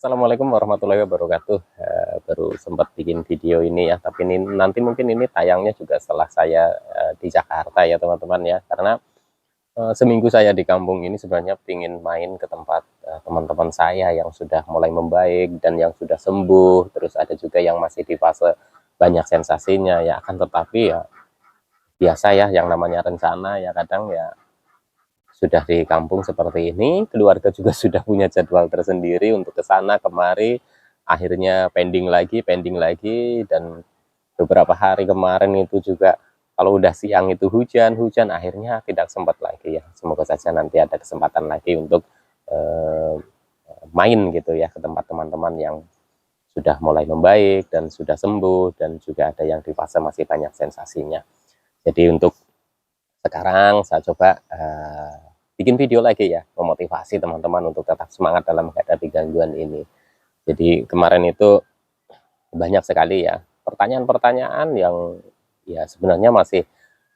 Assalamualaikum warahmatullahi wabarakatuh. Baru sempat bikin video ini ya, tapi ini nanti mungkin ini tayangnya juga setelah saya di Jakarta ya teman-teman ya. Karena seminggu saya di kampung ini sebenarnya ingin main ke tempat teman-teman saya yang sudah mulai membaik dan yang sudah sembuh. Terus ada juga yang masih di fase banyak sensasinya ya. Akan tetapi ya biasa ya, yang namanya rencana ya kadang ya sudah di kampung seperti ini, keluarga juga sudah punya jadwal tersendiri untuk ke sana kemari, akhirnya pending lagi, dan beberapa hari kemarin itu juga kalau udah siang itu hujan, akhirnya tidak sempat lagi ya. Semoga saja nanti ada kesempatan lagi untuk eh, main gitu ya ke tempat teman-teman yang sudah mulai membaik dan sudah sembuh, dan juga ada yang di fase masih banyak sensasinya. Jadi untuk sekarang saya coba bikin video lagi ya, memotivasi teman-teman untuk tetap semangat dalam menghadapi gangguan ini. Jadi kemarin itu banyak sekali ya pertanyaan-pertanyaan yang ya sebenarnya masih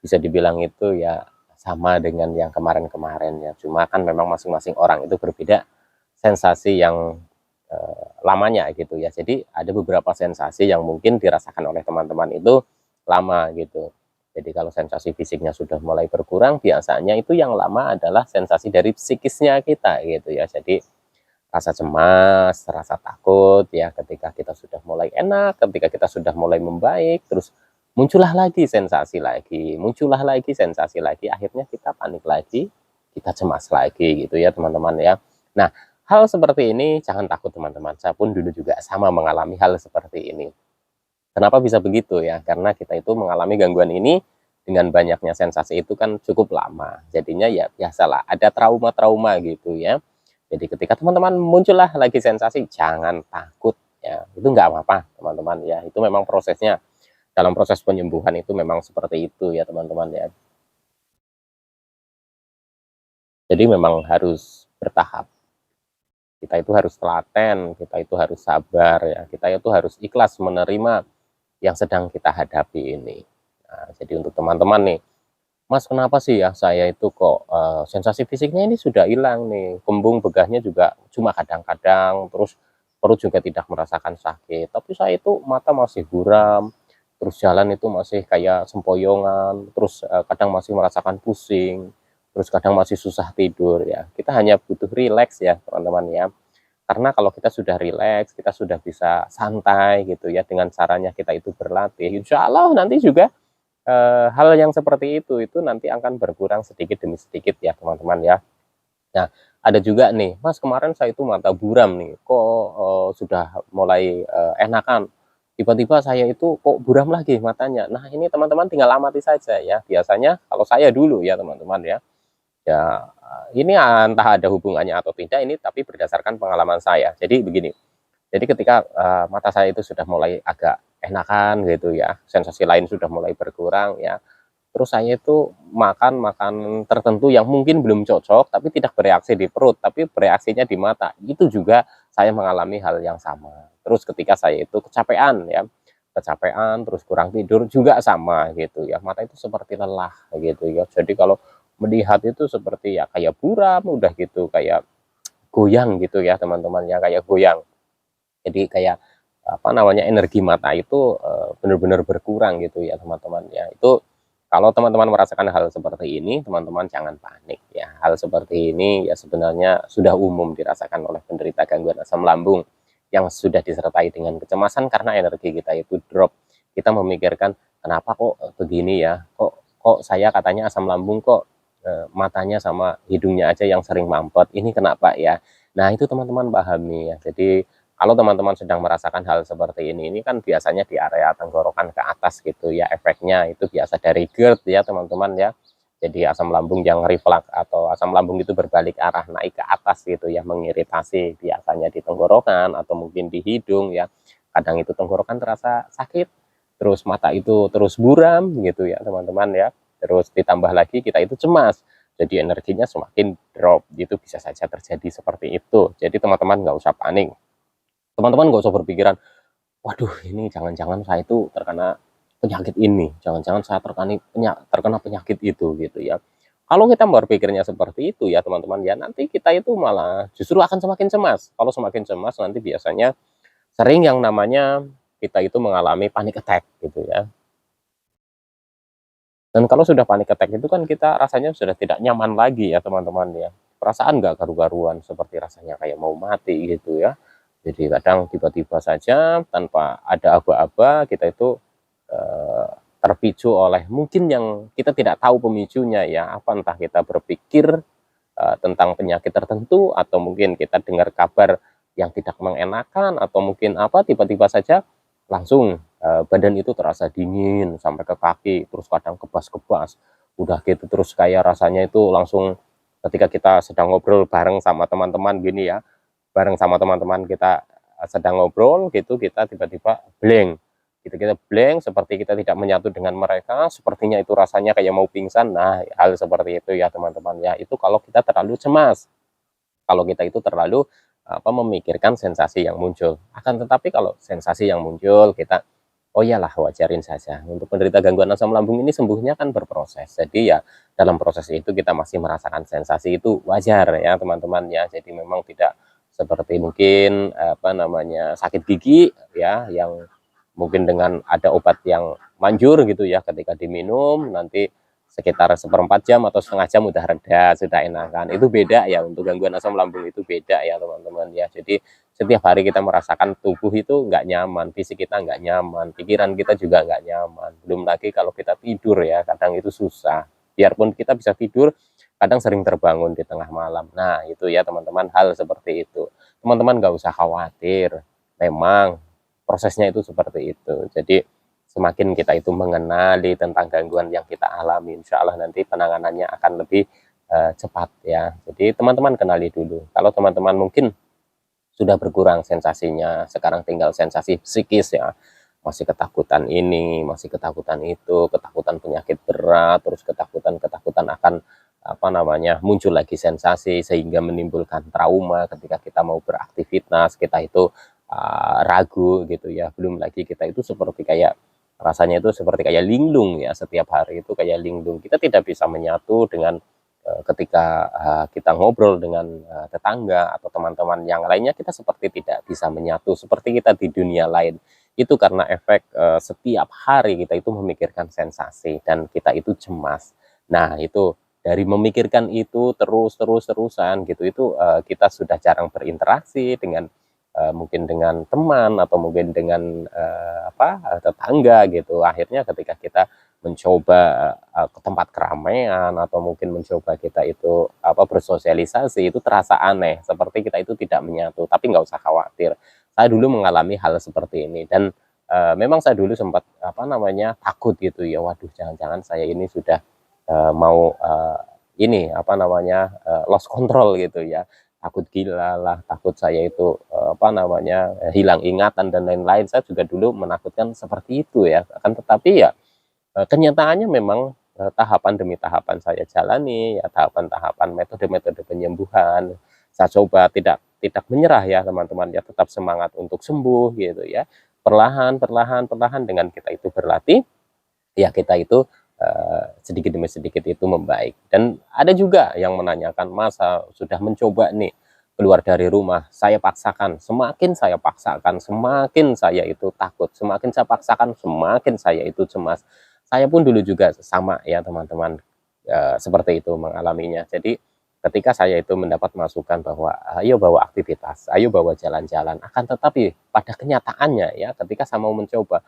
bisa dibilang itu ya sama dengan yang kemarin-kemarin ya. Cuma kan memang masing-masing orang itu berbeda sensasi yang lamanya gitu ya. Jadi ada beberapa sensasi yang mungkin dirasakan oleh teman-teman itu lama gitu. Jadi kalau sensasi fisiknya sudah mulai berkurang, biasanya itu yang lama adalah sensasi dari psikisnya kita gitu ya. Jadi rasa cemas, rasa takut ya ketika kita sudah mulai enak, ketika kita sudah mulai membaik, terus muncullah lagi sensasi lagi, muncullah lagi sensasi lagi, akhirnya kita panik lagi, kita cemas lagi gitu ya teman-teman ya. Nah, hal seperti ini jangan takut teman-teman, saya pun dulu juga sama mengalami hal seperti ini. Kenapa bisa begitu ya? Karena kita itu mengalami gangguan ini dengan banyaknya sensasi itu kan cukup lama. Jadinya ya biasalah, ada trauma-trauma gitu ya. Jadi ketika teman-teman muncullah lagi sensasi, jangan takut ya. Itu nggak apa-apa teman-teman ya. Itu memang prosesnya. Dalam proses penyembuhan itu memang seperti itu ya teman-teman ya. Jadi memang harus bertahap. Kita itu harus telaten, kita itu harus sabar ya. Kita itu harus ikhlas menerima yang sedang kita hadapi ini. Nah, jadi untuk teman-teman nih, Mas kenapa sih ya saya itu kok sensasi fisiknya ini sudah hilang nih, kembung begahnya juga cuma kadang-kadang, terus perut juga tidak merasakan sakit, tapi saya itu mata masih buram, terus jalan itu masih kayak sempoyongan, terus kadang masih merasakan pusing, terus kadang masih susah tidur ya. Kita hanya butuh rileks ya teman-teman ya. Karena kalau kita sudah rileks, kita sudah bisa santai gitu ya, dengan caranya kita itu berlatih, insya Allah nanti juga hal yang seperti itu nanti akan berkurang sedikit demi sedikit ya teman-teman ya. Nah, ada juga nih, Mas kemarin saya itu mata buram nih, kok sudah mulai enakan, tiba-tiba saya itu kok buram lagi matanya. Nah ini teman-teman tinggal amati saja ya, biasanya kalau saya dulu ya teman-teman ya, ya ini entah ada hubungannya atau tidak ini, tapi berdasarkan pengalaman saya. Jadi begini, jadi ketika mata saya itu sudah mulai agak enakan gitu ya, sensasi lain sudah mulai berkurang ya, terus saya itu makan makanan tertentu yang mungkin belum cocok, tapi tidak bereaksi di perut, tapi bereaksinya di mata. Itu juga saya mengalami hal yang sama. Terus ketika saya itu kecapean ya, kecapean terus kurang tidur juga sama gitu ya. Mata itu seperti lelah gitu ya. Jadi kalau melihat itu seperti ya kayak buram udah gitu, kayak goyang gitu ya teman-teman ya, kayak goyang. Jadi kayak apa namanya, energi mata itu benar-benar berkurang gitu ya teman-teman ya. Itu kalau teman-teman merasakan hal seperti ini, teman-teman jangan panik ya. Hal seperti ini ya sebenarnya sudah umum dirasakan oleh penderita gangguan asam lambung yang sudah disertai dengan kecemasan karena energi kita itu drop. Kita memikirkan kenapa kok begini ya, kok kok saya katanya asam lambung, kok matanya sama hidungnya aja yang sering mampet, ini kenapa ya. Nah itu teman-teman pahami ya. Jadi kalau teman-teman sedang merasakan hal seperti ini kan biasanya di area tenggorokan ke atas gitu ya, efeknya itu biasa dari GERD ya teman-teman ya. Jadi asam lambung yang reflux atau asam lambung itu berbalik arah naik ke atas gitu ya, mengiritasi biasanya di tenggorokan atau mungkin di hidung ya. Kadang itu tenggorokan terasa sakit, terus mata itu terus buram gitu ya teman-teman ya. Terus ditambah lagi kita itu cemas, jadi energinya semakin drop, gitu bisa saja terjadi seperti itu. Jadi teman-teman nggak usah panik, teman-teman nggak usah berpikiran, waduh ini jangan-jangan saya itu terkena penyakit ini, jangan-jangan saya terkena penyakit itu gitu ya. Kalau kita berpikirnya seperti itu ya teman-teman ya, nanti kita itu malah justru akan semakin cemas. Kalau semakin cemas nanti biasanya sering yang namanya kita itu mengalami panic attack gitu ya. Dan kalau sudah panic attack itu kan kita rasanya sudah tidak nyaman lagi ya teman-teman ya. Perasaan nggak karu-karuan seperti rasanya kayak mau mati gitu ya. Jadi kadang tiba-tiba saja tanpa ada aba-aba kita itu terpicu oleh mungkin yang kita tidak tahu pemicunya ya, apa entah kita berpikir tentang penyakit tertentu atau mungkin kita dengar kabar yang tidak mengenakan atau mungkin apa tiba-tiba saja langsung badan itu terasa dingin sampai ke kaki, terus kadang kebas-kebas, udah gitu terus kayak rasanya itu langsung ketika kita sedang ngobrol bareng sama teman-teman gini ya, bareng sama teman-teman kita sedang ngobrol gitu, kita tiba-tiba blank gitu, kita blank seperti kita tidak menyatu dengan mereka, sepertinya itu rasanya kayak mau pingsan. Nah, hal seperti itu ya teman-teman ya, itu kalau kita terlalu cemas, kalau kita itu terlalu memikirkan sensasi yang muncul. Akan tetapi kalau sensasi yang muncul kita, oh iyalah wajarin saja. Untuk penderita gangguan asam lambung ini sembuhnya kan berproses. Jadi ya dalam proses itu kita masih merasakan sensasi itu wajar ya teman-teman ya. Jadi memang tidak seperti mungkin apa namanya sakit gigi ya yang mungkin dengan ada obat yang manjur gitu ya, ketika diminum nanti sekitar seperempat jam atau setengah jam udah reda, sudah enakan. Itu beda ya, untuk gangguan asam lambung itu beda ya teman-teman ya. Jadi setiap hari kita merasakan tubuh itu nggak nyaman, fisik kita nggak nyaman, pikiran kita juga nggak nyaman. Belum lagi kalau kita tidur ya, kadang itu susah. Biarpun kita bisa tidur, kadang sering terbangun di tengah malam. Nah itu ya teman-teman, hal seperti itu. Teman-teman nggak usah khawatir, memang prosesnya itu seperti itu. Jadi semakin kita itu mengenali tentang gangguan yang kita alami, insya Allah nanti penanganannya akan lebih cepat ya. Jadi teman-teman kenali dulu. Kalau teman-teman mungkin sudah berkurang sensasinya, sekarang tinggal sensasi psikis ya. Masih ketakutan ini, masih ketakutan itu, ketakutan penyakit berat, terus ketakutan-ketakutan akan apa namanya muncul lagi sensasi sehingga menimbulkan trauma ketika kita mau beraktivitas, kita itu ragu gitu ya. Belum lagi kita itu seperti kayak rasanya itu seperti kayak linglung ya, setiap hari itu kayak linglung. Kita tidak bisa menyatu dengan ketika kita ngobrol dengan tetangga atau teman-teman yang lainnya, kita seperti tidak bisa menyatu, seperti kita di dunia lain. Itu karena efek setiap hari kita itu memikirkan sensasi dan kita itu cemas. Nah, itu dari memikirkan itu terus-terusan gitu, itu kita sudah jarang berinteraksi dengan mungkin dengan teman atau mungkin dengan tetangga gitu. Akhirnya ketika kita mencoba ke tempat keramaian atau mungkin mencoba kita itu bersosialisasi itu terasa aneh, seperti kita itu tidak menyatu. Tapi nggak usah khawatir. Saya dulu mengalami hal seperti ini dan memang saya dulu sempat takut gitu ya. Waduh, jangan-jangan saya ini sudah mau ini lost control gitu ya. Takut gila lah, takut saya itu hilang ingatan dan lain-lain. Saya juga dulu menakutkan seperti itu ya. Akan tetapi ya kenyataannya memang tahapan demi tahapan saya jalani ya, tahapan-tahapan metode-metode penyembuhan. Saya coba tidak tidak menyerah ya teman-teman ya, tetap semangat untuk sembuh gitu ya. Perlahan, perlahan, perlahan dengan kita itu berlatih, ya kita itu sedikit demi sedikit itu membaik. Dan ada juga yang menanyakan, "Mas, sudah mencoba nih keluar dari rumah, saya paksakan, semakin saya itu takut, semakin saya paksakan, semakin saya itu cemas." Saya pun dulu juga sama ya teman-teman, seperti itu mengalaminya. Jadi ketika saya itu mendapat masukan bahwa, "Ayo bawa aktivitas, ayo bawa jalan-jalan." Akan tetapi pada kenyataannya ya ketika saya mau mencoba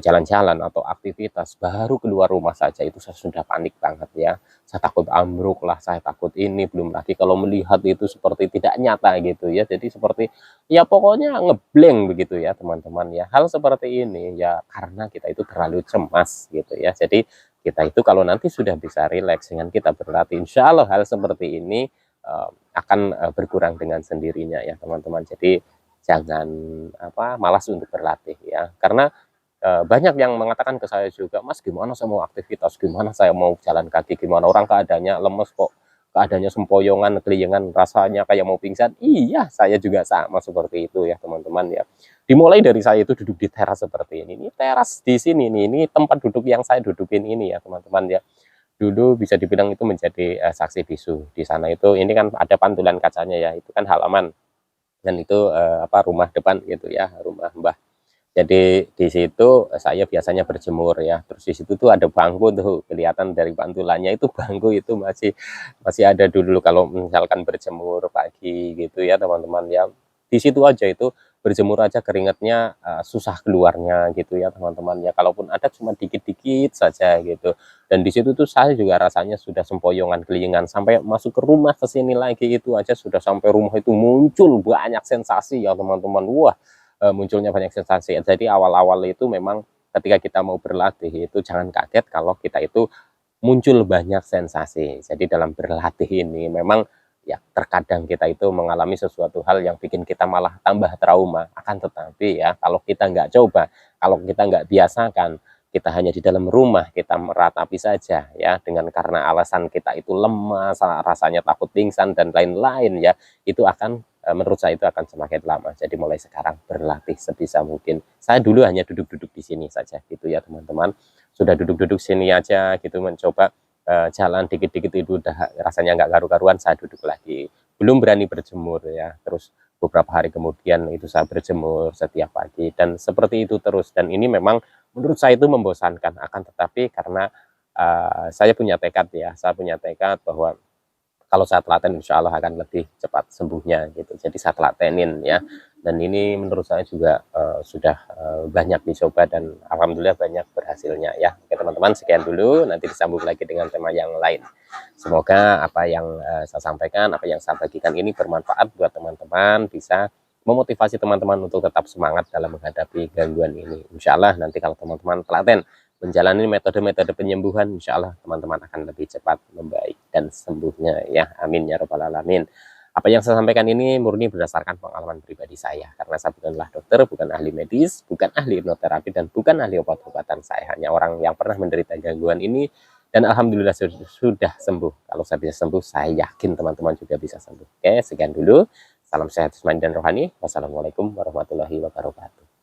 jalan-jalan atau aktivitas, baru keluar rumah saja itu saya sudah panik banget ya. Saya takut ambruk lah, saya takut ini, belum lagi kalau melihat itu seperti tidak nyata gitu ya. Jadi seperti, ya pokoknya ngeblank begitu ya teman-teman ya. Hal seperti ini ya karena kita itu terlalu cemas gitu ya. Jadi kita itu kalau nanti sudah bisa rileks dengan kita berlatih, insya Allah hal seperti ini akan berkurang dengan sendirinya ya teman-teman. Jadi jangan malas untuk berlatih ya. Karena banyak yang mengatakan ke saya juga, "Mas, gimana saya mau aktivitas, gimana saya mau jalan kaki, gimana orang keadaannya lemes kok, keadaannya sempoyongan, keliengan, rasanya kayak mau pingsan." Iya, saya juga sama seperti itu ya teman-teman ya. Dimulai dari saya itu duduk di teras seperti ini teras di sini nih, ini tempat duduk yang saya dudukin ini ya teman-teman ya. dulu bisa dibilang itu menjadi saksi bisu. Di sana itu ini kan ada pantulan kacanya ya, itu kan halaman dan itu apa, rumah depan gitu ya, rumah Mbah. Jadi di situ saya biasanya berjemur ya, terus di situ tuh ada bangku tuh, kelihatan dari pantulannya itu bangku itu masih masih ada dulu kalau misalkan berjemur pagi gitu ya teman-teman ya. Di situ aja itu berjemur aja keringatnya susah keluarnya gitu ya teman-teman ya. Kalaupun ada cuma dikit-dikit saja gitu. Dan di situ tuh saya juga rasanya sudah sempoyongan kelingan sampai masuk ke rumah ke sini lagi itu aja sudah sampai rumah itu muncul banyak sensasi ya teman-teman. Wah, munculnya banyak sensasi. Jadi awal-awal itu memang ketika kita mau berlatih itu jangan kaget kalau kita itu muncul banyak sensasi. Jadi dalam berlatih ini memang ya terkadang kita itu mengalami sesuatu hal yang bikin kita malah tambah trauma. Akan tetapi ya kalau kita nggak coba, kalau kita nggak biasakan, kita hanya di dalam rumah, kita meratapi saja ya dengan karena alasan kita itu lemas, rasanya takut pingsan dan lain-lain ya, itu akan menurut saya itu akan semakin lama. Jadi mulai sekarang berlatih sebisa mungkin. Saya dulu hanya duduk-duduk di sini saja gitu ya teman-teman. Sudah duduk-duduk sini aja gitu mencoba jalan dikit-dikit itu udah rasanya nggak karu-karuan, saya duduk lagi. Belum berani berjemur ya. Terus beberapa hari kemudian itu saya berjemur setiap pagi dan seperti itu terus. Dan ini memang menurut saya itu membosankan. Akan tetapi karena saya punya tekad ya, saya punya tekad bahwa kalau saya telaten insya Allah akan lebih cepat sembuhnya gitu. Jadi saya telatenin ya. Dan ini menurut saya juga sudah banyak dicoba dan alhamdulillah banyak berhasilnya ya. Oke teman-teman, sekian dulu, nanti disambung lagi dengan tema yang lain. Semoga apa yang saya sampaikan, apa yang saya bagikan ini bermanfaat buat teman-teman, bisa memotivasi teman-teman untuk tetap semangat dalam menghadapi gangguan ini. Insya Allah nanti kalau teman-teman telaten menjalani metode-metode penyembuhan, insya Allah teman-teman akan lebih cepat membaik dan sembuhnya ya. Amin ya robbal alamin. Apa yang saya sampaikan ini murni berdasarkan pengalaman pribadi saya, karena saya bukanlah dokter, bukan ahli medis, bukan ahli hipnoterapi, dan bukan ahli obat-obatan. Saya hanya orang yang pernah menderita gangguan ini, dan alhamdulillah sudah sembuh. Kalau saya bisa sembuh, saya yakin teman-teman juga bisa sembuh. Oke, sekian dulu. Salam sehat jasmani dan rohani. Wassalamualaikum warahmatullahi wabarakatuh.